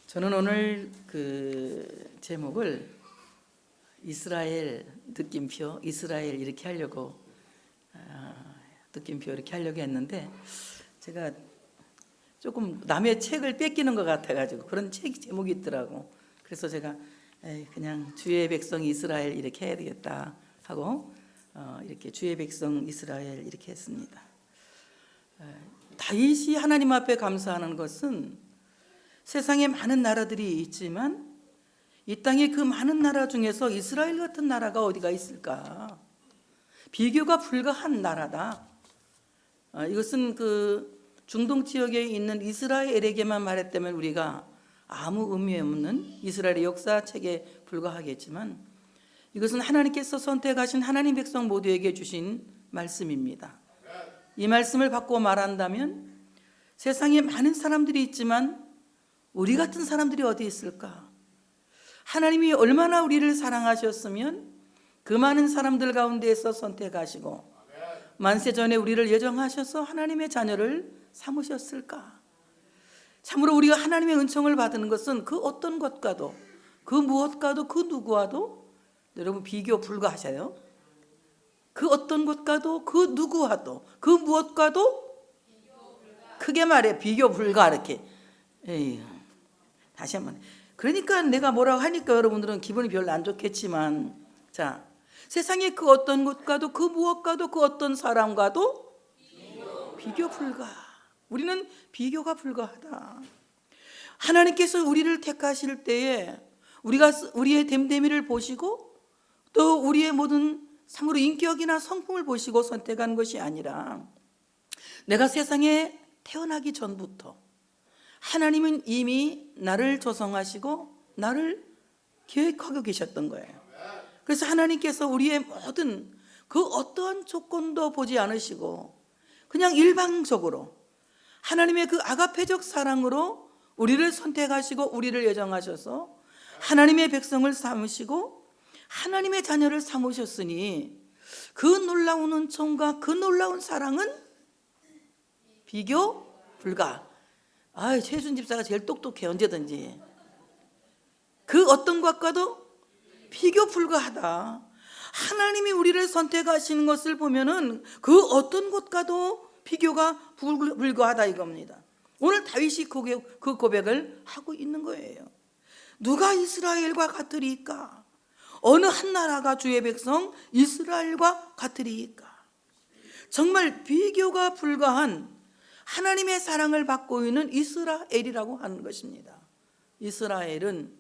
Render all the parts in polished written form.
저는 오늘 제목을 이스라엘 느낌표, 이스라엘 이렇게 하려고 느낌표 이렇게 하려고 했는데 제가 조금 남의 책을 뺏기는 것 같아가지고 그런 책 제목이 있더라고. 그래서 제가 그냥 주의 백성 이스라엘 이렇게 해야 되겠다 하고 이렇게 주의 백성 이스라엘 이렇게 했습니다. 다윗이 하나님 앞에 감사하는 것은 세상에 많은 나라들이 있지만 이 땅에 그 많은 나라 중에서 이스라엘 같은 나라가 어디가 있을까? 비교가 불가한 나라다. 이것은 중동 지역에 있는 이스라엘에게만 말했다면 우리가 아무 의미 없는 이스라엘의 역사책에 불과하겠지만 이것은 하나님께서 선택하신 하나님 백성 모두에게 주신 말씀입니다. 이 말씀을 받고 말한다면 세상에 많은 사람들이 있지만 우리 같은 사람들이 어디 있을까? 하나님이 얼마나 우리를 사랑하셨으면 그 많은 사람들 가운데에서 선택하시고 만세 전에 우리를 예정하셔서 하나님의 자녀를 삼으셨을까? 참으로 우리가 하나님의 은총을 받는 것은 그 어떤 것과도 그 무엇과도 그 누구와도 여러분 비교 불가하셔요. 그 어떤 것과도 그 누구와도 그 무엇과도 크게 말해 비교 불가 이렇게. 다시 한번. 그러니까 내가 뭐라고 하니까 여러분들은 기분이 별로 안 좋겠지만 자, 세상에 그 어떤 것과도 그 무엇과도 그 어떤 사람과도 비교 불가. 우리는 비교가 불가하다. 하나님께서 우리를 택하실 때에 우리가 우리의 됨됨이를 보시고 또 우리의 모든 참으로 인격이나 성품을 보시고 선택한 것이 아니라 내가 세상에 태어나기 전부터 하나님은 이미 나를 조성하시고 나를 계획하고 계셨던 거예요. 그래서 하나님께서 우리의 모든 그 어떠한 조건도 보지 않으시고 그냥 일방적으로 하나님의 그 아가페적 사랑으로 우리를 선택하시고 우리를 예정하셔서 하나님의 백성을 삼으시고 하나님의 자녀를 삼으셨으니 그 놀라운 은총과 그 놀라운 사랑은 비교 불가. 최준 집사가 제일 똑똑해. 언제든지 그 어떤 것과도 비교 불가하다. 하나님이 우리를 선택하시는 것을 보면은 그 어떤 것과도 비교가 불가하다 이겁니다. 오늘 다윗이 그 고백을 하고 있는 거예요. 누가 이스라엘과 같으리까? 어느 한 나라가 주의 백성 이스라엘과 같으리까? 정말 비교가 불가한 하나님의 사랑을 받고 있는 이스라엘이라고 하는 것입니다. 이스라엘은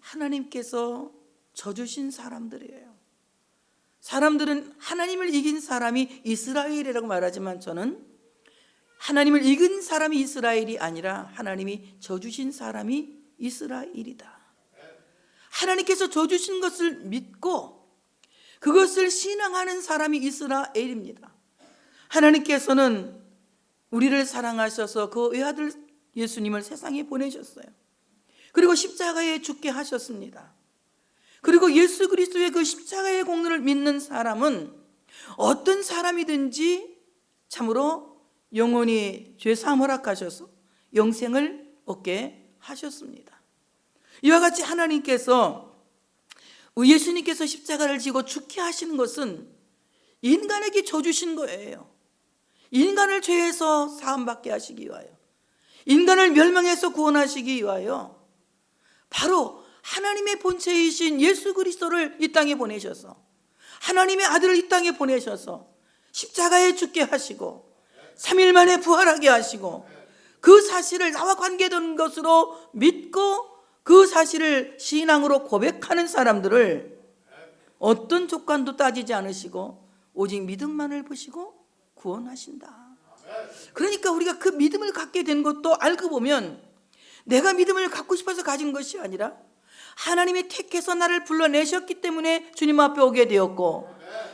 하나님께서 져주신 사람들이에요. 사람들은 하나님을 이긴 사람이 이스라엘이라고 말하지만 저는 하나님을 이긴 사람이 이스라엘이 아니라 하나님이 져주신 사람이 이스라엘이다. 하나님께서 져주신 것을 믿고 그것을 신앙하는 사람이 이스라엘입니다. 하나님께서는 우리를 사랑하셔서 그 외아들 예수님을 세상에 보내셨어요. 그리고 십자가에 죽게 하셨습니다. 그리고 예수 그리스도의 그 십자가의 공로를 믿는 사람은 어떤 사람이든지 참으로 영원히 죄사함 허락하셔서 영생을 얻게 하셨습니다. 이와 같이 하나님께서 예수님께서 십자가를 지고 죽게 하시는 것은 인간에게 져주신 거예요. 인간을 죄에서 사함받게 하시기 위하여, 인간을 멸망해서 구원하시기 위하여 바로 하나님의 본체이신 예수 그리스도를 이 땅에 보내셔서 하나님의 아들을 이 땅에 보내셔서 십자가에 죽게 하시고 3일 만에 부활하게 하시고 그 사실을 나와 관계된 것으로 믿고 그 사실을 신앙으로 고백하는 사람들을 어떤 조건도 따지지 않으시고 오직 믿음만을 보시고 구원하신다. 그러니까 우리가 그 믿음을 갖게 된 것도 알고 보면 내가 믿음을 갖고 싶어서 가진 것이 아니라 하나님이 택해서 나를 불러내셨기 때문에 주님 앞에 오게 되었고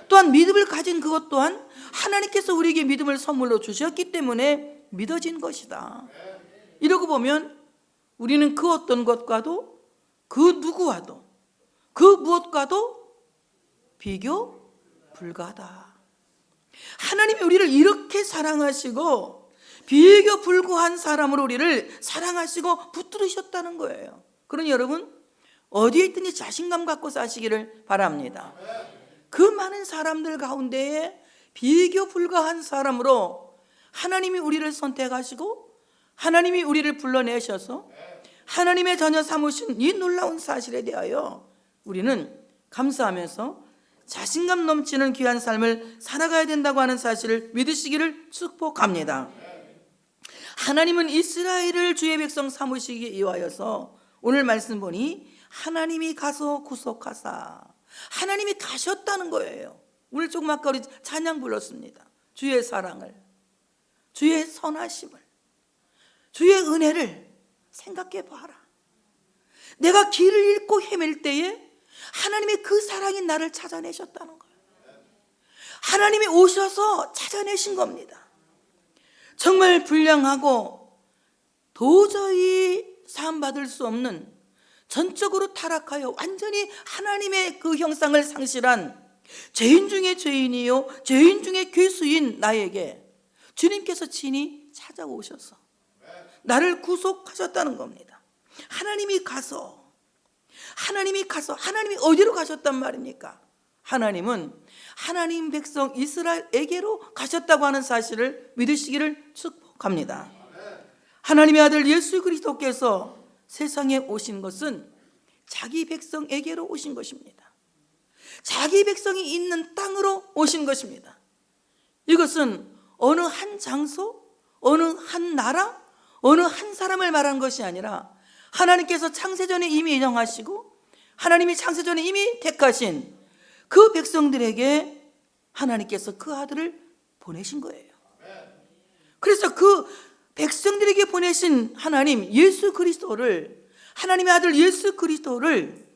또한 믿음을 가진 그것 또한 하나님께서 우리에게 믿음을 선물로 주셨기 때문에 믿어진 것이다. 이러고 보면 우리는 그 어떤 것과도 그 누구와도 그 무엇과도 비교 불가하다. 하나님이 우리를 이렇게 사랑하시고 비교 불구한 사람으로 우리를 사랑하시고 붙들으셨다는 거예요. 그러니 여러분, 어디에 있든지 자신감 갖고 사시기를 바랍니다. 그 많은 사람들 가운데에 비교 불가한 사람으로 하나님이 우리를 선택하시고 하나님이 우리를 불러내셔서 하나님의 자녀 삼으신 이 놀라운 사실에 대하여 우리는 감사하면서 자신감 넘치는 귀한 삶을 살아가야 된다고 하는 사실을 믿으시기를 축복합니다. 하나님은 이스라엘을 주의 백성 삼으시기에 이하여서 오늘 말씀 보니 하나님이 가서 구속하사, 하나님이 가셨다는 거예요. 오늘 조금 아까 우리 찬양 불렀습니다. 주의 사랑을, 주의 선하심을, 주의 은혜를 생각해 봐라. 내가 길을 잃고 헤맬 때에 하나님의 그 사랑이 나를 찾아내셨다는 거예요. 하나님이 오셔서 찾아내신 겁니다. 정말 불량하고 도저히 사함받을 수 없는, 전적으로 타락하여 완전히 하나님의 그 형상을 상실한 죄인 중에 죄인이요 죄인 중에 괴수인 나에게 주님께서 친히 찾아오셔서 나를 구속하셨다는 겁니다. 하나님이 어디로 가셨단 말입니까? 하나님은 하나님 백성 이스라엘에게로 가셨다고 하는 사실을 믿으시기를 축복합니다. 하나님의 아들 예수 그리스도께서 세상에 오신 것은 자기 백성에게로 오신 것입니다. 자기 백성이 있는 땅으로 오신 것입니다. 이것은 어느 한 장소, 어느 한 나라, 어느 한 사람을 말한 것이 아니라 하나님께서 창세전에 이미 예정하시고 하나님이 창세전에 이미 택하신 그 백성들에게 하나님께서 그 아들을 보내신 거예요. 그래서 그 백성들에게 보내신 하나님 예수 그리스도를, 하나님의 아들 예수 그리스도를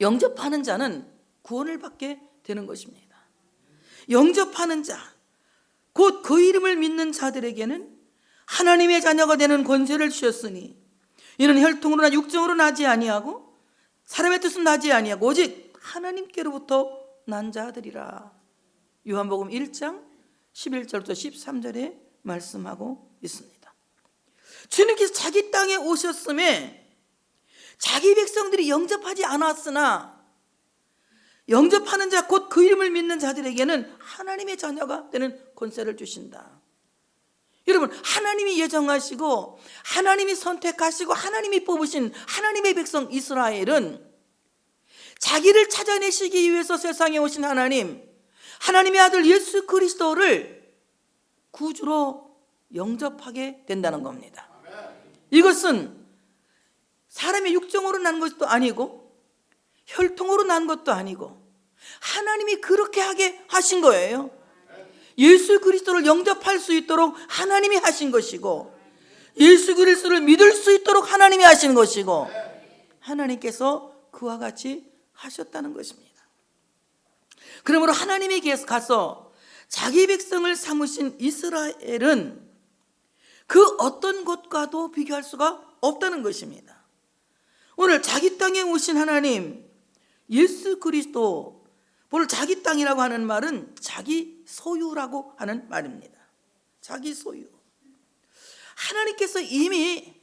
영접하는 자는 구원을 받게 되는 것입니다. 영접하는 자, 곧 그 이름을 믿는 자들에게는 하나님의 자녀가 되는 권세를 주셨으니 이는 혈통으로나 육정으로 나지 아니하고 사람의 뜻은 나지 아니하고 오직 하나님께로부터 난 자들이라. 요한복음 1장 11절부터 13절에 말씀하고 있습니다. 주님께서 자기 땅에 오셨음에 자기 백성들이 영접하지 않았으나 영접하는 자, 곧 그 이름을 믿는 자들에게는 하나님의 자녀가 되는 권세를 주신다. 여러분, 하나님이 예정하시고 하나님이 선택하시고 하나님이 뽑으신 하나님의 백성 이스라엘은 자기를 찾아내시기 위해서 세상에 오신 하나님, 하나님의 아들 예수 그리스도를 구주로 영접하게 된다는 겁니다. 이것은 사람의 육정으로 난 것도 아니고 혈통으로 난 것도 아니고 하나님이 그렇게 하게 하신 거예요. 예수 그리스도를 영접할 수 있도록 하나님이 하신 것이고 예수 그리스도를 믿을 수 있도록 하나님이 하신 것이고 하나님께서 그와 같이 하셨다는 것입니다. 그러므로 하나님에게 가서 자기 백성을 삼으신 이스라엘은 그 어떤 것과도 비교할 수가 없다는 것입니다. 오늘 자기 땅에 오신 하나님 예수 그리스도, 오늘 자기 땅이라고 하는 말은 자기 소유라고 하는 말입니다. 자기 소유. 하나님께서 이미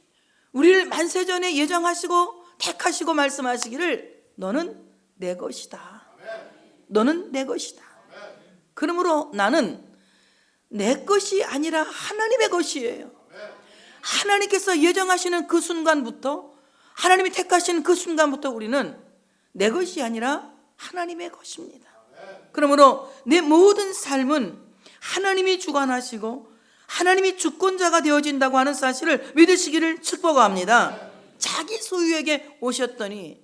우리를 만세전에 예정하시고 택하시고 말씀하시기를 너는 내 것이다. 너는 내 것이다. 그러므로 나는 내 것이 아니라 하나님의 것이에요. 하나님께서 예정하시는 그 순간부터, 하나님이 택하시는 그 순간부터 우리는 내 것이 아니라 하나님의 것입니다. 그러므로 내 모든 삶은 하나님이 주관하시고 하나님이 주권자가 되어진다고 하는 사실을 믿으시기를 축복합니다. 자기 소유에게 오셨더니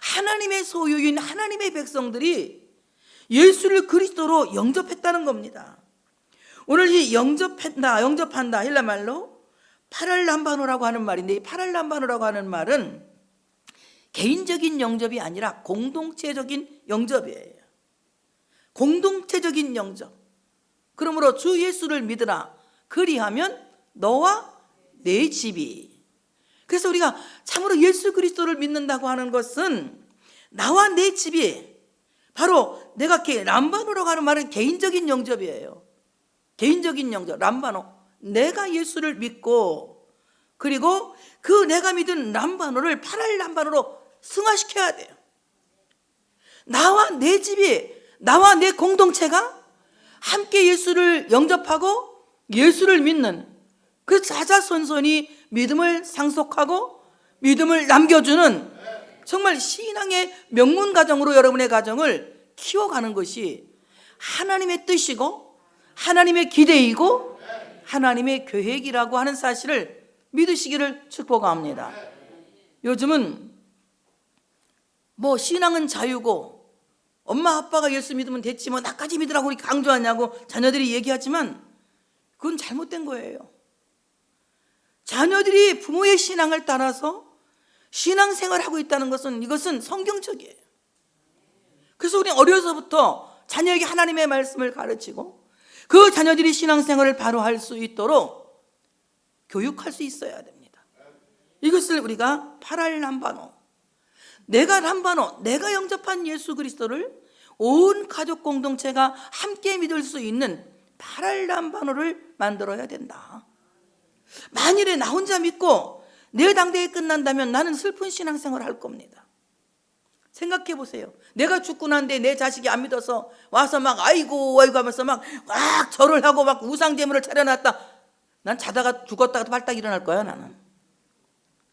하나님의 소유인 하나님의 백성들이 예수를 그리스도로 영접했다는 겁니다. 오늘 이 영접한다 헬라 말로 파랄람바노라고 하는 말인데, 이 파랄람바노라고 하는 말은 개인적인 영접이 아니라 공동체적인 영접이에요. 공동체적인 영접. 그러므로 주 예수를 믿으라. 그리하면 너와 내 집이. 그래서 우리가 참으로 예수 그리스도를 믿는다고 하는 것은 나와 내 집이, 바로 내가 람바노라고 하는 말은 개인적인 영접이에요. 개인적인 영접, 람바노. 내가 예수를 믿고 그리고 그 내가 믿은 람바노를 8알 람바노로 승화시켜야 돼요. 나와 내 집이, 나와 내 공동체가 함께 예수를 영접하고 예수를 믿는 그 자자손손이 믿음을 상속하고 믿음을 남겨주는 정말 신앙의 명문 가정으로 여러분의 가정을 키워가는 것이 하나님의 뜻이고 하나님의 기대이고 하나님의 계획이라고 하는 사실을 믿으시기를 축복합니다. 요즘은 뭐 신앙은 자유고 엄마 아빠가 예수 믿으면 됐지 뭐 나까지 믿으라고 우리 강조하냐고 자녀들이 얘기하지만 그건 잘못된 거예요. 자녀들이 부모의 신앙을 따라서 신앙생활을 하고 있다는 것은 이것은 성경적이에요. 그래서 우리 어려서부터 자녀에게 하나님의 말씀을 가르치고 그 자녀들이 신앙생활을 바로 할 수 있도록 교육할 수 있어야 됩니다. 이것을 우리가 8알 람바노, 내가 람바노, 내가 영접한 예수 그리스도를 온 가족 공동체가 함께 믿을 수 있는 8알 람바노를 만들어야 된다. 만일에 나 혼자 믿고 내 당대에 끝난다면 나는 슬픈 신앙생활을 할 겁니다. 생각해 보세요. 내가 죽고 난 뒤에 내 자식이 안 믿어서 와서 막 아이고 하면서 막 절을 하고 막 우상제물을 차려놨다. 난 자다가 죽었다가 발딱 일어날 거야. 나는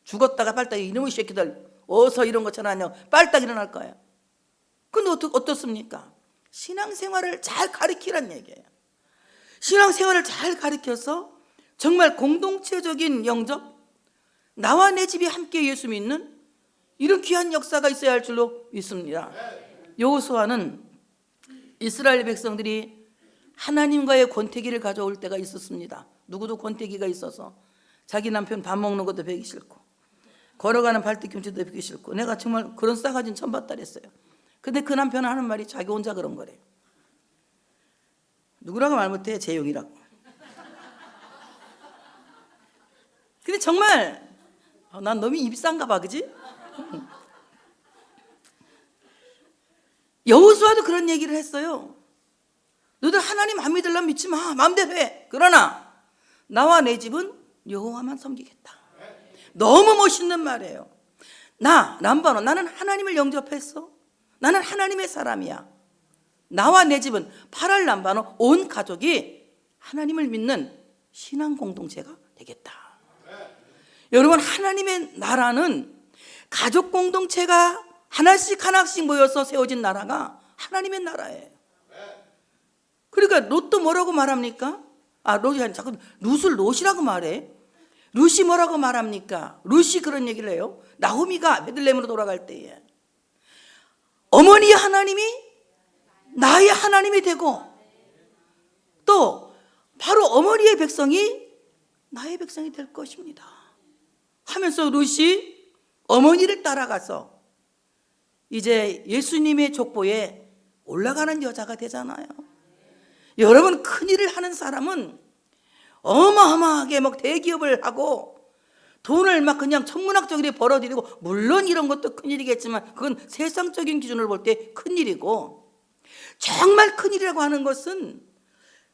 죽었다가 발딱 이놈의 새끼들 어서 이런 거 쳐놨냐고 발딱 일어날 거야. 근데 어떻습니까? 신앙생활을 잘 가르치란 얘기예요. 신앙생활을 잘 가르쳐서 정말 공동체적인 영접, 나와 내 집이 함께 예수 믿는 이런 귀한 역사가 있어야 할 줄로 믿습니다. 여호수아는 이스라엘 백성들이 하나님과의 권태기를 가져올 때가 있었습니다. 누구도 권태기가 있어서 자기 남편 밥 먹는 것도 배기 싫고 걸어가는 발뒤꿈치도 배기 싫고 내가 정말 그런 싸가지는 처음 봤다 그랬어요. 근데 그 남편은 하는 말이 자기 혼자 그런 거래요. 누구라고 말 못해? 재용이라고. 근데 정말 난 너무 입이 싼가 봐, 그지? 여호수아도 그런 얘기를 했어요. 너들 하나님 안 믿으려면 믿지 마, 마음대로 해. 그러나 나와 내 집은 여호와만 섬기겠다. 너무 멋있는 말이에요. 람바노, 나는 하나님을 영접했어. 나는 하나님의 사람이야. 나와 내 집은 8알 람바노, 온 가족이 하나님을 믿는 신앙 공동체가 되겠다. 여러분, 하나님의 나라는 가족 공동체가 하나씩 모여서 세워진 나라가 하나님의 나라예요. 그러니까 롯도 뭐라고 말합니까? 롯이 아니 자꾸 롯이라고 말해. 롯이 뭐라고 말합니까? 롯이 그런 얘기를 해요. 나오미가 베들레헴으로 돌아갈 때에 어머니 하나님이 나의 하나님이 되고 또 바로 어머니의 백성이 나의 백성이 될 것입니다 하면서 롯이 어머니를 따라가서 이제 예수님의 족보에 올라가는 여자가 되잖아요. 여러분, 큰일을 하는 사람은 어마어마하게 막 대기업을 하고 돈을 막 그냥 천문학적으로 벌어들이고, 물론 이런 것도 큰일이겠지만 그건 세상적인 기준으로 볼 때 큰일이고, 정말 큰일이라고 하는 것은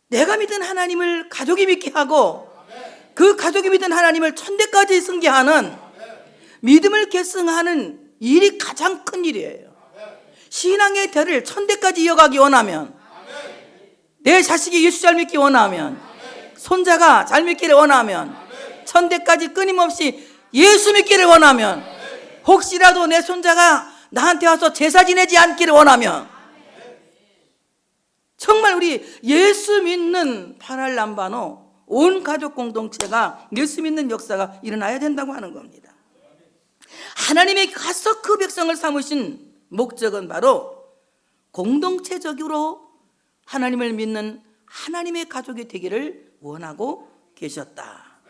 내가 믿은 하나님을 가족이 믿게 하고 그 가족이 믿은 하나님을 천대까지 승계하는 믿음을 계승하는 일이 가장 큰 일이에요. 신앙의 대를 천대까지 이어가기 원하면, 내 자식이 예수 잘 믿기 원하면, 손자가 잘 믿기를 원하면, 천대까지 끊임없이 예수 믿기를 원하면, 혹시라도 내 손자가 나한테 와서 제사 지내지 않기를 원하면, 정말 우리 예수 믿는 8알 람바노 온 가족 공동체가 예수 믿는 역사가 일어나야 된다고 하는 겁니다. 하나님의 가서 그 백성을 삼으신 목적은 바로 공동체적으로 하나님을 믿는 하나님의 가족이 되기를 원하고 계셨다.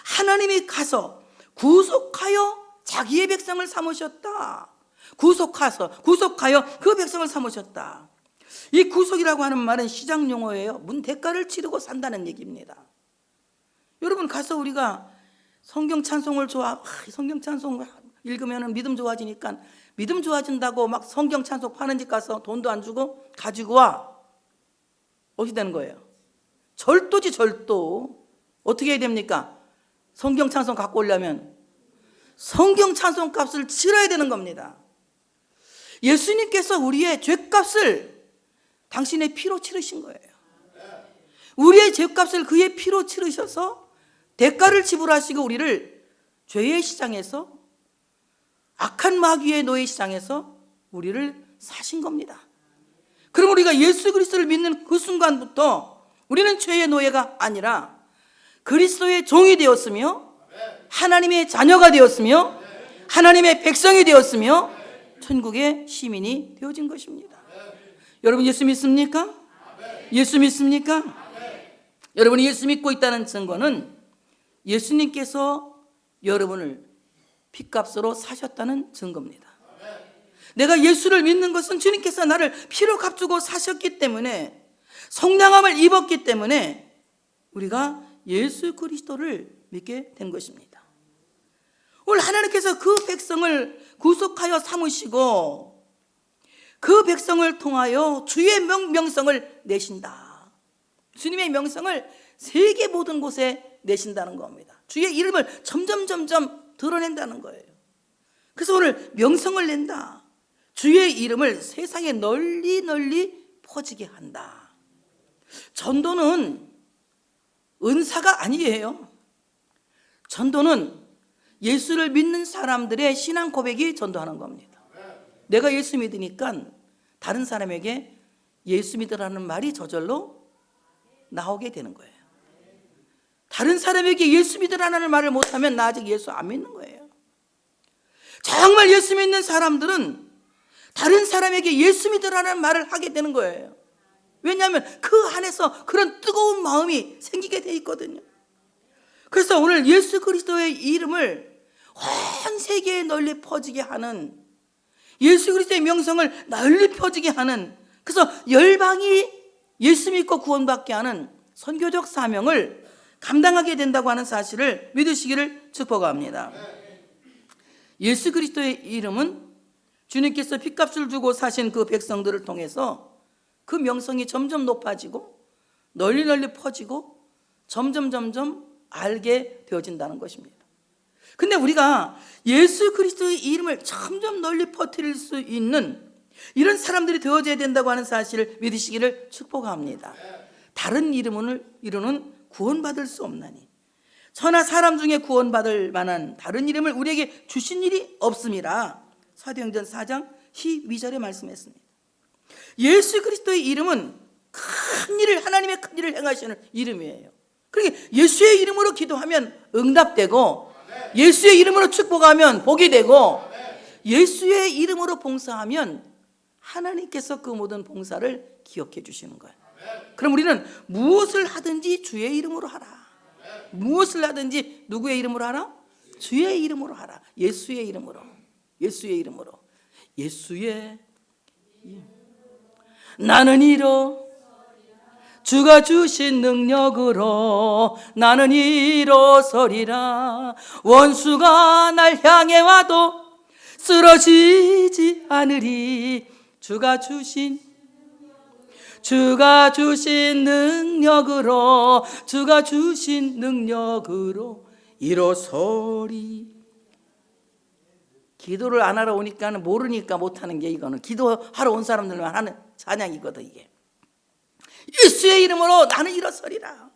하나님이 가서 구속하여 자기의 백성을 삼으셨다. 구속하여 그 백성을 삼으셨다. 이 구속이라고 하는 말은 시장 용어예요. 문 대가를 치르고 산다는 얘기입니다. 여러분, 가서 우리가 성경 찬송을 성경 찬송 읽으면 믿음 좋아지니까 믿음 좋아진다고 막 성경 찬송 파는 집 가서 돈도 안 주고 가지고 와. 어떻게 되는 거예요? 절도지, 절도. 어떻게 해야 됩니까? 성경 찬송 갖고 오려면 성경 찬송 값을 치러야 되는 겁니다. 예수님께서 우리의 죄값을 당신의 피로 치르신 거예요. 우리의 죄값을 그의 피로 치르셔서 대가를 지불하시고 우리를 죄의 시장에서, 악한 마귀의 노예 시장에서 우리를 사신 겁니다. 그럼 우리가 예수 그리스도를 믿는 그 순간부터 우리는 죄의 노예가 아니라 그리스도의 종이 되었으며 하나님의 자녀가 되었으며 하나님의 백성이 되었으며 천국의 시민이 되어진 것입니다. 여러분 예수 믿습니까? 예수 믿습니까? 여러분이 예수 믿고 있다는 증거는 예수님께서 여러분을 핏값으로 사셨다는 증거입니다. 내가 예수를 믿는 것은 주님께서 나를 피로 값주고 사셨기 때문에, 성량함을 입었기 때문에 우리가 예수 그리스도를 믿게 된 것입니다. 오늘 하나님께서 그 백성을 구속하여 삼으시고 그 백성을 통하여 주의 명성을 내신다. 주님의 명성을 세계 모든 곳에 내신다는 겁니다. 주의 이름을 점점 드러낸다는 거예요. 그래서 오늘 명성을 낸다. 주의 이름을 세상에 널리 퍼지게 한다. 전도는 은사가 아니에요. 전도는 예수를 믿는 사람들의 신앙 고백이 전도하는 겁니다. 내가 예수 믿으니까 다른 사람에게 예수 믿으라는 말이 저절로 나오게 되는 거예요. 다른 사람에게 예수 믿으라는 말을 못하면 나 아직 예수 안 믿는 거예요. 정말 예수 믿는 사람들은 다른 사람에게 예수 믿으라는 말을 하게 되는 거예요. 왜냐하면 그 안에서 그런 뜨거운 마음이 생기게 돼 있거든요. 그래서 오늘 예수 그리스도의 이름을 온 세계에 널리 퍼지게 하는, 예수 그리스도의 명성을 널리 퍼지게 하는, 그래서 열방이 예수 믿고 구원받게 하는 선교적 사명을 감당하게 된다고 하는 사실을 믿으시기를 축복합니다. 예수 그리스도의 이름은 주님께서 핏값을 주고 사신 그 백성들을 통해서 그 명성이 점점 높아지고 널리 퍼지고 점점 알게 되어진다는 것입니다. 근데 우리가 예수 그리스도의 이름을 점점 널리 퍼뜨릴 수 있는 이런 사람들이 되어져야 된다고 하는 사실을 믿으시기를 축복합니다. 다른 이름은 구원받을 수 없나니 천하 사람 중에 구원받을 만한 다른 이름을 우리에게 주신 일이 없음이라 사도행전 4장 12절에 말씀했습니다. 예수 그리스도의 이름은 큰 일을, 하나님의 큰 일을 행하시는 이름이에요. 그러니까 예수의 이름으로 기도하면 응답되고, 예수의 이름으로 축복하면 복이 되고, 예수의 이름으로 봉사하면 하나님께서 그 모든 봉사를 기억해 주시는 거예요. 그럼 우리는 무엇을 하든지 주의 이름으로 하라. 무엇을 하든지 누구의 이름으로 하라? 주의 이름으로 하라. 예수의 이름으로. 예수의 이름으로. 예수의 나는 이로 주가 주신 능력으로 나는 일어서리라. 원수가 날 향해 와도 쓰러지지 않으리. 주가 주신 능력으로 일어서리. 기도를 안 하러 오니까 모르니까 못하는 게, 이거는 기도하러 온 사람들만 하는 찬양이거든. 이게 예수의 이름으로 나는 일어서리라.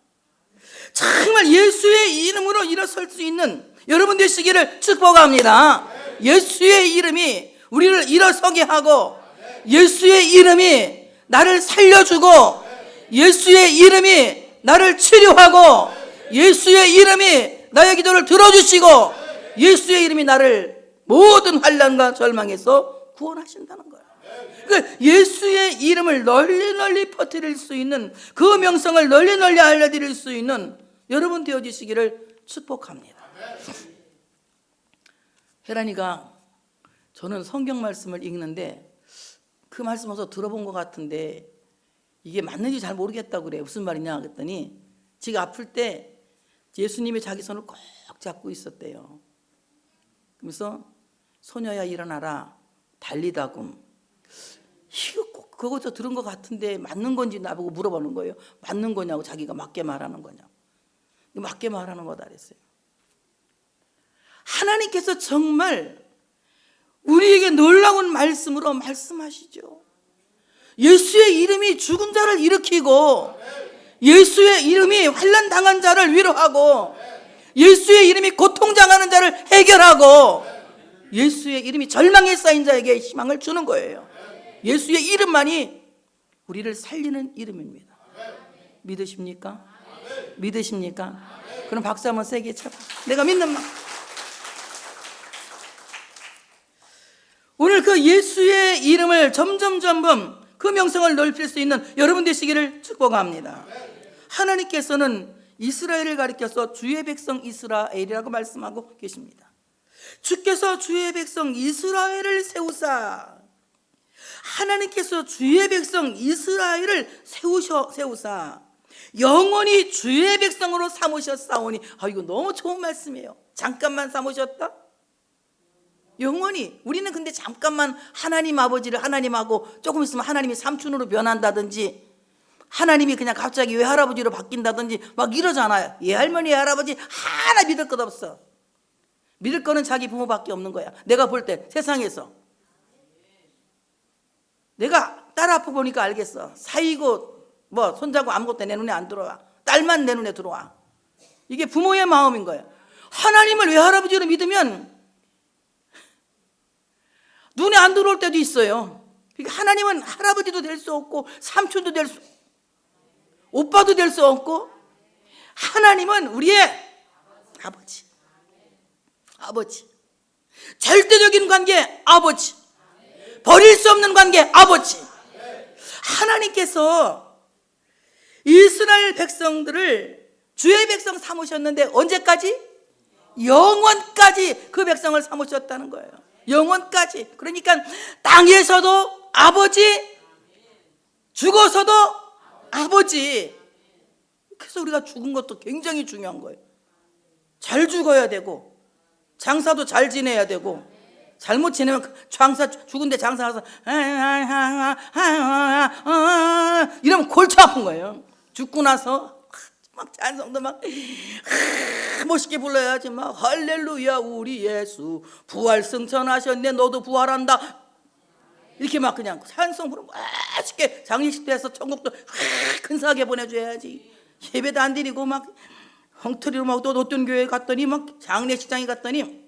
정말 예수의 이름으로 일어설 수 있는 여러분 되시기를 축복합니다. 예수의 이름이 우리를 일어서게 하고, 예수의 이름이 나를 살려주고, 예수의 이름이 나를 치료하고, 예수의 이름이 나의 기도를 들어주시고, 예수의 이름이 나를 모든 환난과 절망에서 구원하신다는 거예요. 그러니까 예수의 이름을 널리 퍼뜨릴 수 있는, 그 명성을 널리 알려드릴 수 있는 여러분 되어주시기를 축복합니다. 혜란이가, 저는 성경 말씀을 읽는데 그 말씀 어디서 들어본 것 같은데 이게 맞는지 잘 모르겠다고 그래요. 무슨 말이냐 그랬더니 지가 아플 때 예수님이 자기 손을 꼭 잡고 있었대요. 그래서 소녀야 일어나라 달리다금. 이거 꼭 그거서 들은 것 같은데 맞는 건지 나보고 물어보는 거예요. 맞는 거냐고, 자기가 맞게 말하는 거냐고. 맞게 말하는 거다 그랬어요. 하나님께서 정말 우리에게 놀라운 말씀으로 말씀하시죠. 예수의 이름이 죽은 자를 일으키고, 예수의 이름이 환난 당한 자를 위로하고, 예수의 이름이 고통당하는 자를 해결하고, 예수의 이름이 절망에 쌓인 자에게 희망을 주는 거예요. 예수의 이름만이 우리를 살리는 이름입니다. 믿으십니까? 믿으십니까? 그럼 박수 한번 세게 쳐봐. 내가 믿는 마. 오늘 그 예수의 이름을 점점 그 명성을 넓힐 수 있는 여러분 되시기를 축복합니다. 하나님께서는 이스라엘을 가리켜서 주의 백성 이스라엘이라고 말씀하고 계십니다. 주께서 주의 백성 이스라엘을 세우사, 하나님께서 주의 백성 이스라엘을 세우사 영원히 주의 백성으로 삼으셨사오니. 이거 너무 좋은 말씀이에요. 잠깐만 삼으셨다? 영원히. 우리는 근데 잠깐만 하나님 아버지를 하나님하고 조금 있으면 하나님이 삼촌으로 변한다든지, 하나님이 그냥 갑자기 외할아버지로 바뀐다든지 막 이러잖아요. 외할머니 외할아버지 하나 믿을 것 없어. 믿을 거는 자기 부모밖에 없는 거야. 내가 볼 때 세상에서 내가 딸 아파 보니까 알겠어. 사이고 뭐 손자고 아무것도 내 눈에 안 들어와. 딸만 내 눈에 들어와. 이게 부모의 마음인 거예요. 하나님을 외할아버지로 믿으면 눈에 안 들어올 때도 있어요. 그러니까 하나님은 할아버지도 될 수 없고 삼촌도 될 수, 오빠도 될 수 없고, 하나님은 우리의 아버지. 아버지. 절대적인 관계 아버지. 버릴 수 없는 관계 아버지. 하나님께서 이스라엘 백성들을 주의 백성 삼으셨는데 언제까지? 영원까지 그 백성을 삼으셨다는 거예요. 영원까지. 그러니까 땅에서도 아버지, 죽어서도 아버지. 그래서 우리가 죽은 것도 굉장히 중요한 거예요. 잘 죽어야 되고, 장사도 잘 지내야 되고, 잘못 지내면 죽은데 장사 가서 이러면 골치 아픈 거예요. 죽고 나서 막 찬송도 막 멋있게 불러야지. 막 할렐루야 우리 예수 부활 승천하셨네, 너도 부활한다, 이렇게 막 그냥 찬송 부르면 멋있게 장례식 때에서 천국도 근사하게 보내줘야지. 예배도 안 드리고 막 엉터리로 막 또 어떤 교회 갔더니 막 장례식장에 갔더니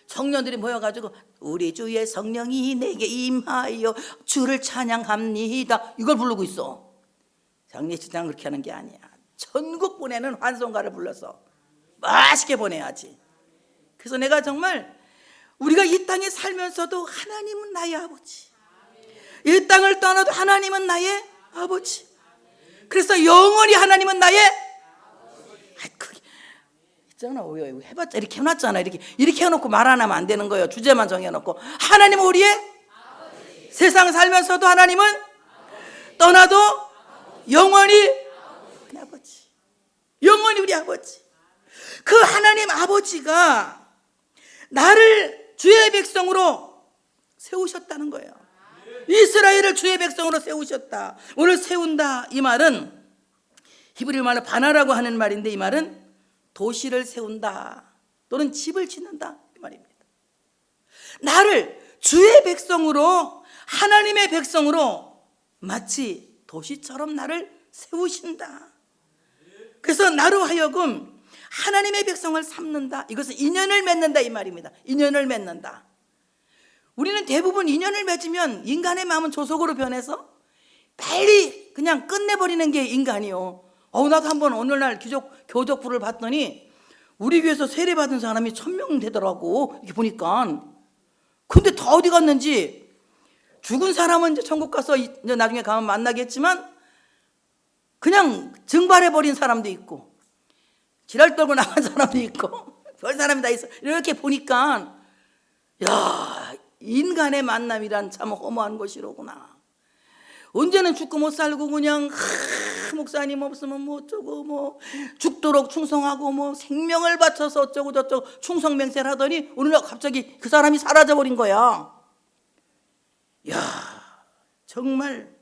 청년들이 모여가지고 우리 주의 성령이 내게 임하여 주를 찬양합니다, 이걸 부르고 있어. 장례식장 그렇게 하는 게 아니야. 천국 보내는 환송가를 불러서 맛있게 보내야지. 그래서 내가 정말 우리가 이 땅에 살면서도 하나님은 나의 아버지, 이 땅을 떠나도 하나님은 나의 아버지. 그래서 영원히 하나님은 나의 그게 있잖아. 해봤자 이렇게 해놨잖아. 이렇게 해놓고 말 안 하면 안 되는 거예요. 주제만 정해놓고 하나님은 우리의 아버지. 세상 살면서도 하나님은 아버지. 떠나도 아버지. 영원히 우리 아버지. 영원히 우리 아버지. 그 하나님 아버지가 나를 주의 백성으로 세우셨다는 거예요. 이스라엘을 주의 백성으로 세우셨다. 오늘 세운다 이 말은 히브리 말로 바나라고 하는 말인데, 이 말은 도시를 세운다 또는 집을 짓는다 이 말입니다. 나를 주의 백성으로, 하나님의 백성으로 마치 도시처럼 나를 세우신다. 그래서 나로 하여금 하나님의 백성을 삼는다. 이것은 인연을 맺는다 이 말입니다. 인연을 맺는다. 우리는 대부분 인연을 맺으면 인간의 마음은 조속으로 변해서 빨리 그냥 끝내버리는 게 인간이요. 나도 한번 오늘날 교적부를 봤더니 우리 교회에서 세례받은 사람이 1000명 되더라고. 이렇게 보니까. 근데 다 어디 갔는지, 죽은 사람은 이제 천국 가서 이제 나중에 가면 만나겠지만 그냥 증발해버린 사람도 있고, 지랄 떨고 나간 사람도 있고, 별 사람이 다 있어. 이렇게 보니까 야, 인간의 만남이란 참 허무한 것이로구나. 언제는 죽고 못 살고 그냥 목사님 없으면 뭐 어쩌고, 뭐 죽도록 충성하고 뭐 생명을 바쳐서 어쩌고 저쩌고 충성맹세를 하더니 오늘날 갑자기 그 사람이 사라져버린 거야. 야, 정말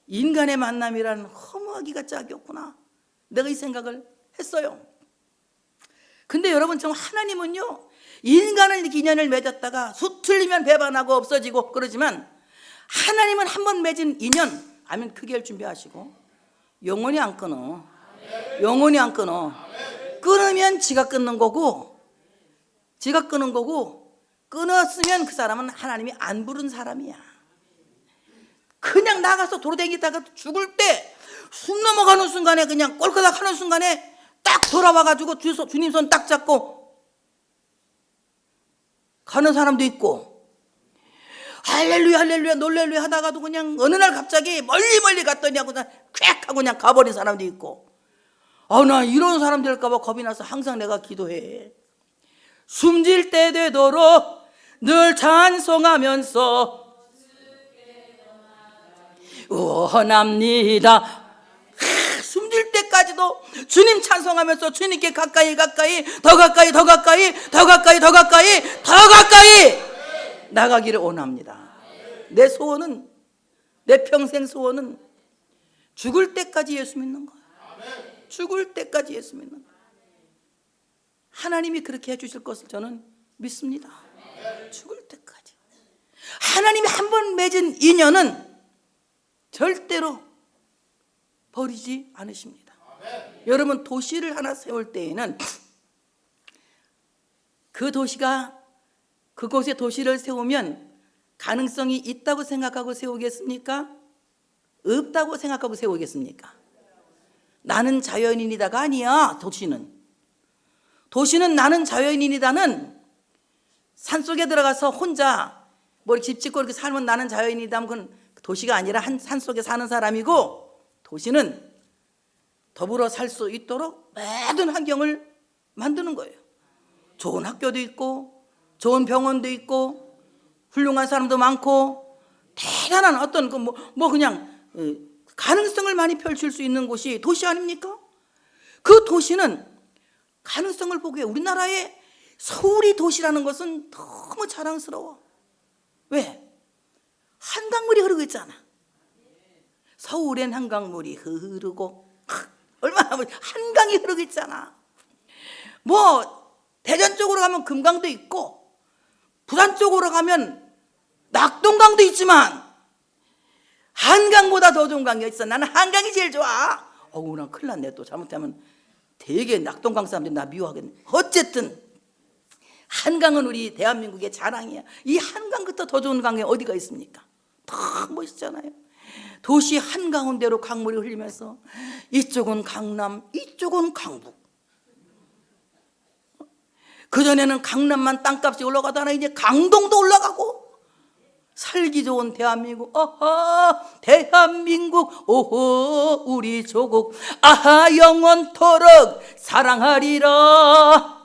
인간의 만남이란 허무하기가 짝이 없구나. 내가 이 생각을 했어요. 근데 여러분, 정 하나님은요, 인간은 이렇게 인연을 맺었다가 수틀리면 배반하고 없어지고 그러지만, 하나님은 한 번 맺은 인연, 아멘, 크게 할 준비하시고 영원히 안 끊어. 영원히 안 끊어. 끊으면 지가 끊는 거고, 지가 끊은 거고, 끊었으면 그 사람은 하나님이 안 부른 사람이야. 그냥 나가서 도로다니다가 죽을 때 숨 넘어가는 순간에, 그냥 꼴까닥 하는 순간에 딱 돌아와가지고 주님 손 딱 잡고 가는 사람도 있고, 할렐루야 할렐루야 놀렐루야 하다가도 그냥 어느 날 갑자기 멀리 갔더니 하고 그냥 쾌 하고 그냥 가버린 사람도 있고. 나 이런 사람 될까 봐 겁이 나서 항상 내가 기도해. 숨질 때 되도록 늘 찬송하면서 원합니다. 숨질 때까지도 주님 찬송하면서 주님께 가까이 더 가까이 나가기를 원합니다. 내 소원은, 내 평생 소원은 죽을 때까지 예수 믿는 거야. 죽을 때까지 예수 믿는 거야. 하나님이 그렇게 해주실 것을 저는 믿습니다. 죽을 때까지. 하나님이 한 번 맺은 인연은 절대로 버리지 않으십니다. 여러분, 도시를 하나 세울 때에는 그 도시가, 그곳에 도시를 세우면 가능성이 있다고 생각하고 세우겠습니까? 없다고 생각하고 세우겠습니까? 나는 자연인이다가 아니야. 도시는 나는 자연인이다는 산속에 들어가서 혼자 뭐 집 짓고 이렇게 살면 나는 자연인이다, 그건 도시가 아니라 산속에 사는 사람이고, 도시는 더불어 살 수 있도록 모든 환경을 만드는 거예요. 좋은 학교도 있고, 좋은 병원도 있고, 훌륭한 사람도 많고, 대단한 어떤 그냥 가능성을 많이 펼칠 수 있는 곳이 도시 아닙니까? 그 도시는 가능성을 보기에 우리나라의 서울이 도시라는 것은 너무 자랑스러워. 왜? 한강물이 흐르고 있잖아. 서울엔 한강물이 흐르고, 얼마나 한강이 흐르고 있잖아. 뭐 대전 쪽으로 가면 금강도 있고, 부산 쪽으로 가면 낙동강도 있지만 한강보다 더 좋은 강이 있어. 나는 한강이 제일 좋아. 난 큰일 났네. 또 잘못하면 되게 낙동강 사람들이 나 미워하겠네. 어쨌든 한강은 우리 대한민국의 자랑이야. 이 한강부터 더 좋은 강이 어디가 있습니까? 다 멋있잖아요. 도시 한가운데로 강물이 흘리면서 이쪽은 강남, 이쪽은 강북. 그전에는 강남만 땅값이 올라가다가 이제 강동도 올라가고, 살기 좋은 대한민국, 대한민국, 오호 우리 조국, 영원토록 사랑하리라.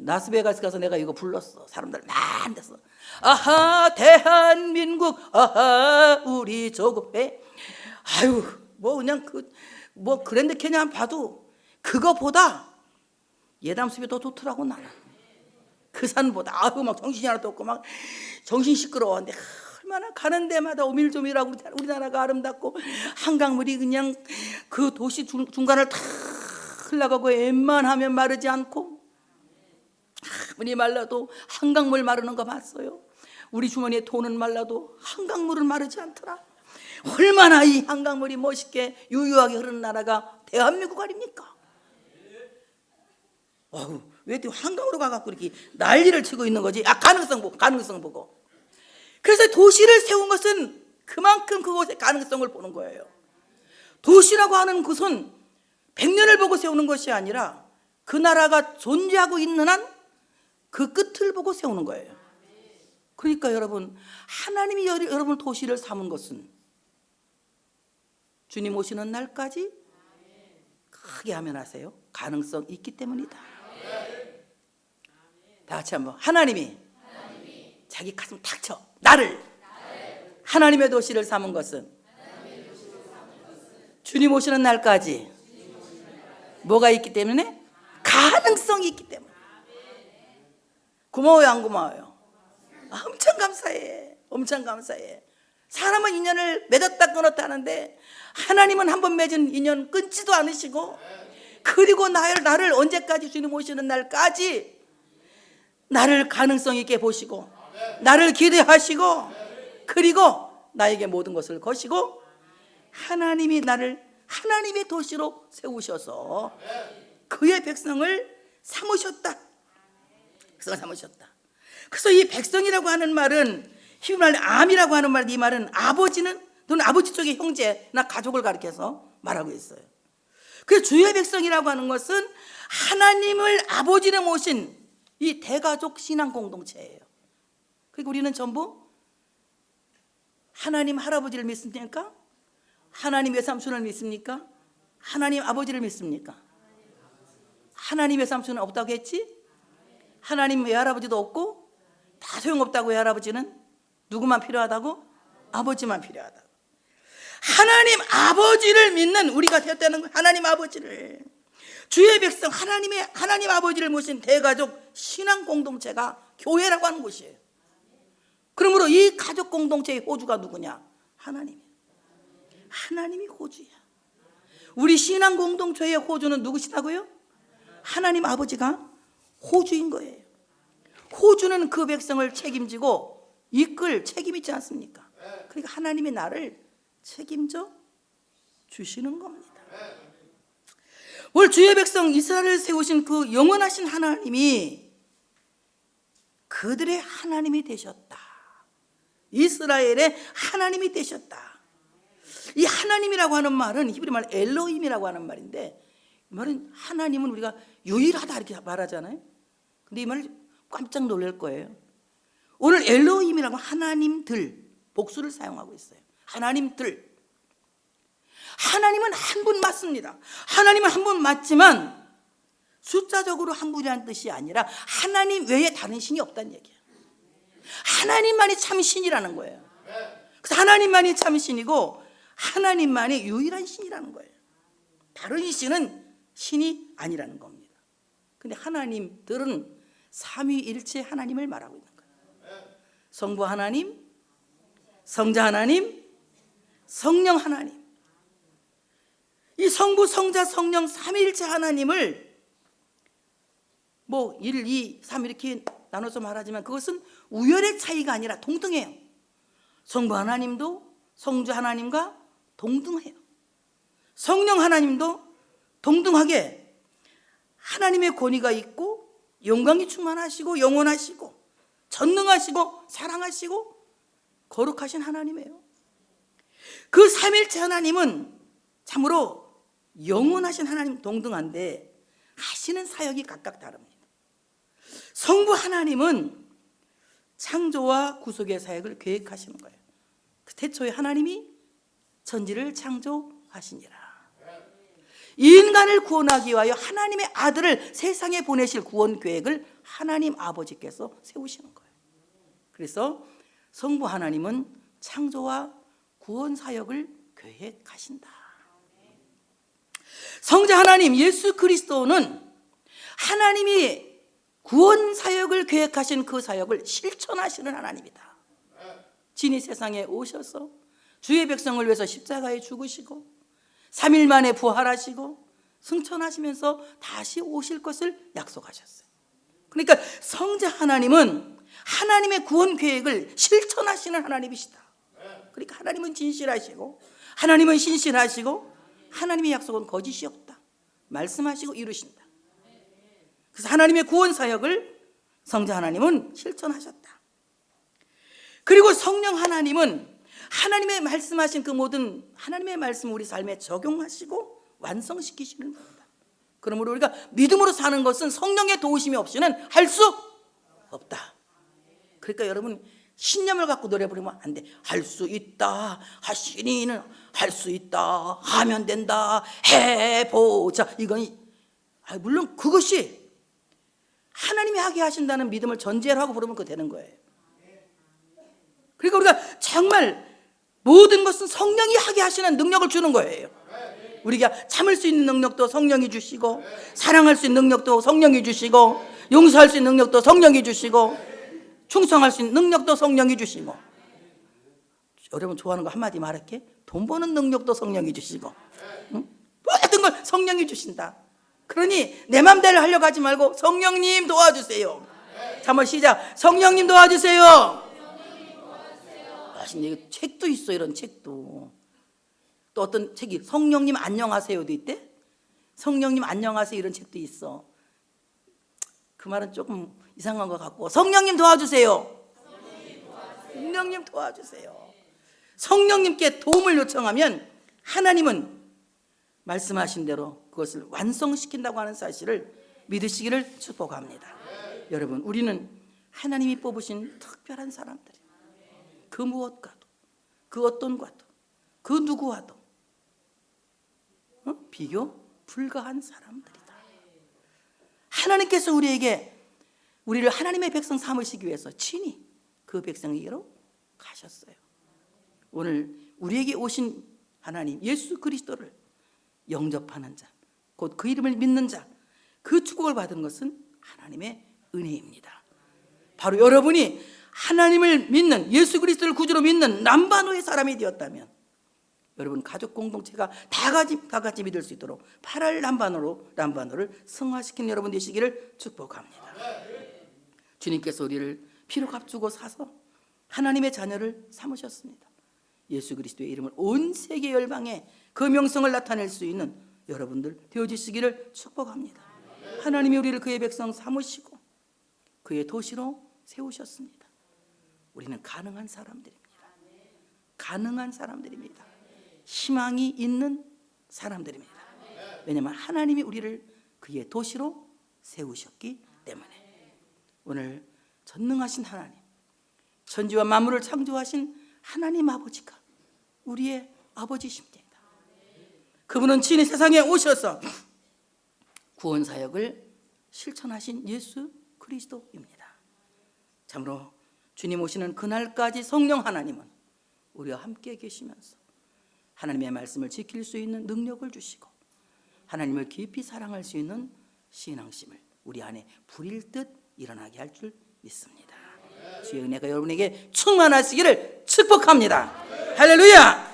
라스베가스 가서 내가 이거 불렀어. 사람들 많이 됐어. 대한민국, 우리 조국. 그냥 그랜드 캐니언 봐도 그거보다 예담숲이 더 좋더라고. 나는 그 산보다. 막 정신이 하나도 없고 막 정신 시끄러웠는데, 얼마나 가는 데마다 오밀조밀하고 우리나라가 아름답고, 한강물이 그냥 그 도시 중간을 다 흘러가고, 웬만하면 마르지 않고, 아무리 말라도 한강물 마르는 거 봤어요. 우리 주머니에 돈은 말라도 한강물은 마르지 않더라. 얼마나 이 한강물이 멋있게 유유하게 흐르는 나라가 대한민국 아닙니까? 왜 또 한강으로 가갖고 이렇게 난리를 치고 있는 거지? 가능성 보고. 그래서 도시를 세운 것은 그만큼 그곳의 가능성을 보는 거예요. 도시라고 하는 곳은 100년을 보고 세우는 것이 아니라 그 나라가 존재하고 있는 한 그 끝을 보고 세우는 거예요. 그러니까 여러분, 하나님이 여러분 도시를 삼은 것은 주님 오시는 날까지 크게 하면 하세요. 가능성 있기 때문이다. 다 같이 한번. 하나님이 자기 가슴 탁 쳐. 나를 하나님의 도시를 삼은 것은 주님 오시는 날까지 뭐가 있기 때문에? 가능성이 있기 때문에. 고마워요, 안 고마워요? 엄청 감사해. 엄청 감사해. 사람은 인연을 맺었다 끊었다 하는데, 하나님은 한 번 맺은 인연 끊지도 않으시고, 그리고 나를 언제까지 주님 오시는 날까지 나를 가능성 있게 보시고 나를 기대하시고 그리고 나에게 모든 것을 거시고 하나님이 나를 하나님의 도시로 세우셔서 그의 백성을 삼으셨다. 백성을 삼으셨다. 그래서 이 백성이라고 하는 말은 히브리말 암이라고 하는 말, 이 말은 아버지는 또는 아버지 쪽의 형제나 가족을 가리켜서 말하고 있어요. 그래서 주의 백성이라고 하는 것은 하나님을 아버지로 모신 이 대가족 신앙 공동체예요. 그리고 우리는 전부 하나님 할아버지를 믿습니까? 하나님 외삼촌을 믿습니까? 하나님 아버지를 믿습니까? 하나님 외삼촌은 없다고 했지? 하나님 외할아버지도 없고 다 소용없다고. 외할아버지는 누구만 필요하다고? 아버지만 필요하다고. 하나님 아버지를 믿는 우리가 되었다는 거예요. 하나님 아버지를, 주의 백성 하나님 아버지를 모신 대가족 신앙 공동체가 교회라고 하는 곳이에요. 그러므로 이 가족 공동체의 호주가 누구냐? 하나님이에요. 하나님이 호주야. 우리 신앙 공동체의 호주는 누구시다고요? 하나님 아버지가 호주인 거예요. 호주는 그 백성을 책임지고 이끌 책임 있지 않습니까? 그러니까 하나님이 나를 책임져 주시는 겁니다. 오늘 주의 백성 이스라엘을 세우신 그 영원하신 하나님이 그들의 하나님이 되셨다. 이스라엘의 하나님이 되셨다. 이 하나님이라고 하는 말은 히브리 말 엘로힘이라고 하는 말인데, 이 말은 하나님은 우리가 유일하다 이렇게 말하잖아요. 근데 이 말을 깜짝 놀랄 거예요. 오늘 엘로힘이라고 하나님들 복수를 사용하고 있어요. 하나님들. 하나님은 한 분 맞습니다. 하나님은 한 분 맞지만 숫자적으로 한 분이라는 뜻이 아니라 하나님 외에 다른 신이 없다는 얘기예요. 하나님만이 참 신이라는 거예요. 그래서 하나님만이 참 신이고 하나님만이 유일한 신이라는 거예요. 다른 신은 신이 아니라는 겁니다. 근데 하나님들은 삼위일체 하나님을 말하고 있는 거예요. 성부 하나님, 성자 하나님, 성령 하나님. 이 성부, 성자, 성령 삼위일체 하나님을 뭐 1, 2, 3 이렇게 나눠서 말하지만 그것은 우열의 차이가 아니라 동등해요. 성부 하나님도 성주 하나님과 동등해요. 성령 하나님도 동등하게 하나님의 권위가 있고 영광이 충만하시고 영원하시고 전능하시고 사랑하시고 거룩하신 하나님이에요. 그 삼일체 하나님은 참으로 영원하신 하나님 동등한데 하시는 사역이 각각 다릅니다. 성부 하나님은 창조와 구속의 사역을 계획하시는 거예요. 태초에 하나님이 천지를 창조하시니라. 인간을 구원하기 위하여 하나님의 아들을 세상에 보내실 구원 계획을 하나님 아버지께서 세우시는 거예요. 그래서 성부 하나님은 창조와 구원 사역을 계획하신다. 성자 하나님 예수 그리스도는 하나님이 구원 사역을 계획하신 그 사역을 실천하시는 하나님이다. 진이 세상에 오셔서 주의 백성을 위해서 십자가에 죽으시고 3일 만에 부활하시고 승천하시면서 다시 오실 것을 약속하셨어요. 그러니까 성자 하나님은 하나님의 구원 계획을 실천하시는 하나님이시다. 그러니까 하나님은 진실하시고 하나님은 신실하시고 하나님의 약속은 거짓이 없다. 말씀하시고 이루신다. 그래서 하나님의 구원 사역을 성자 하나님은 실천하셨다. 그리고 성령 하나님은 하나님의 말씀하신 그 모든 하나님의 말씀을 우리 삶에 적용하시고 완성시키시는 겁니다. 그러므로 우리가 믿음으로 사는 것은 성령의 도우심이 없이는 할 수 없다. 그러니까 여러분 신념을 갖고 노래 부르면 안 돼. 할 수 있다. 하시니는 할 수 있다. 하면 된다. 해보자. 이건 물론 그것이 하나님이 하게 하신다는 믿음을 전제로 하고 부르면 그거 되는 거예요. 그러니까 우리가 정말 모든 것은 성령이 하게 하시는 능력을 주는 거예요. 우리가 참을 수 있는 능력도 성령이 주시고 사랑할 수 있는 능력도 성령이 주시고 용서할 수 있는 능력도 성령이 주시고 충성할 수 있는 능력도 성령이 주시고, 여러분 좋아하는 거 한마디 말할게. 돈 버는 능력도 성령이 주시고, 응? 모든 걸 성령이 주신다. 그러니 내 맘대로 하려고 하지 말고 성령님 도와주세요. 한번 시작. 성령님 도와주세요. 이거 책도 있어. 이런 책도. 또 어떤 책이 성령님 안녕하세요도 있대. 성령님 안녕하세요 이런 책도 있어. 그 말은 조금 이상한 것 같고, 성령님 도와주세요. 성령님 도와주세요. 성령님께 도움을 요청하면 하나님은 말씀하신 대로 그것을 완성시킨다고 하는 사실을 믿으시기를 축복합니다. 여러분, 우리는 하나님이 뽑으신 특별한 사람들이, 그 무엇과도, 그 어떤 과도, 그 누구와도 비교 불가한 사람들이다. 하나님께서 우리를 하나님의 백성 삼으시기 위해서 친히 그 백성에게로 가셨어요. 오늘 우리에게 오신 하나님 예수 그리스도를 영접하는 자, 곧 그 이름을 믿는 자, 그 축복을 받은 것은 하나님의 은혜입니다. 바로 여러분이 하나님을 믿는, 예수 그리스도를 구주로 믿는 남반호의 사람이 되었다면 여러분 가족 공동체가 다 같이 믿을 수 있도록 8할 남반호를 승화시키는 여러분 되시기를 축복합니다. 주님께서 우리를 피로 값주고 사서 하나님의 자녀를 삼으셨습니다. 예수 그리스도의 이름을 온 세계 열방에 그 명성을 나타낼 수 있는 여러분들 되어주시기를 축복합니다. 하나님이 우리를 그의 백성 삼으시고 그의 도시로 세우셨습니다. 우리는 가능한 사람들입니다. 가능한 사람들입니다. 희망이 있는 사람들입니다. 왜냐하면 하나님이 우리를 그의 도시로 세우셨기 때문에. 오늘 전능하신 하나님, 천지와 만물을 창조하신 하나님 아버지가 우리의 아버지십니다. 그분은 친히 세상에 오셔서 구원 사역을 실천하신 예수 그리스도입니다. 참으로 주님 오시는 그날까지 성령 하나님은 우리와 함께 계시면서 하나님의 말씀을 지킬 수 있는 능력을 주시고 하나님을 깊이 사랑할 수 있는 신앙심을 우리 안에 부릴 듯 일어나게 할 줄 믿습니다. 주의 은혜가 여러분에게 충만하시기를 축복합니다. 할렐루야.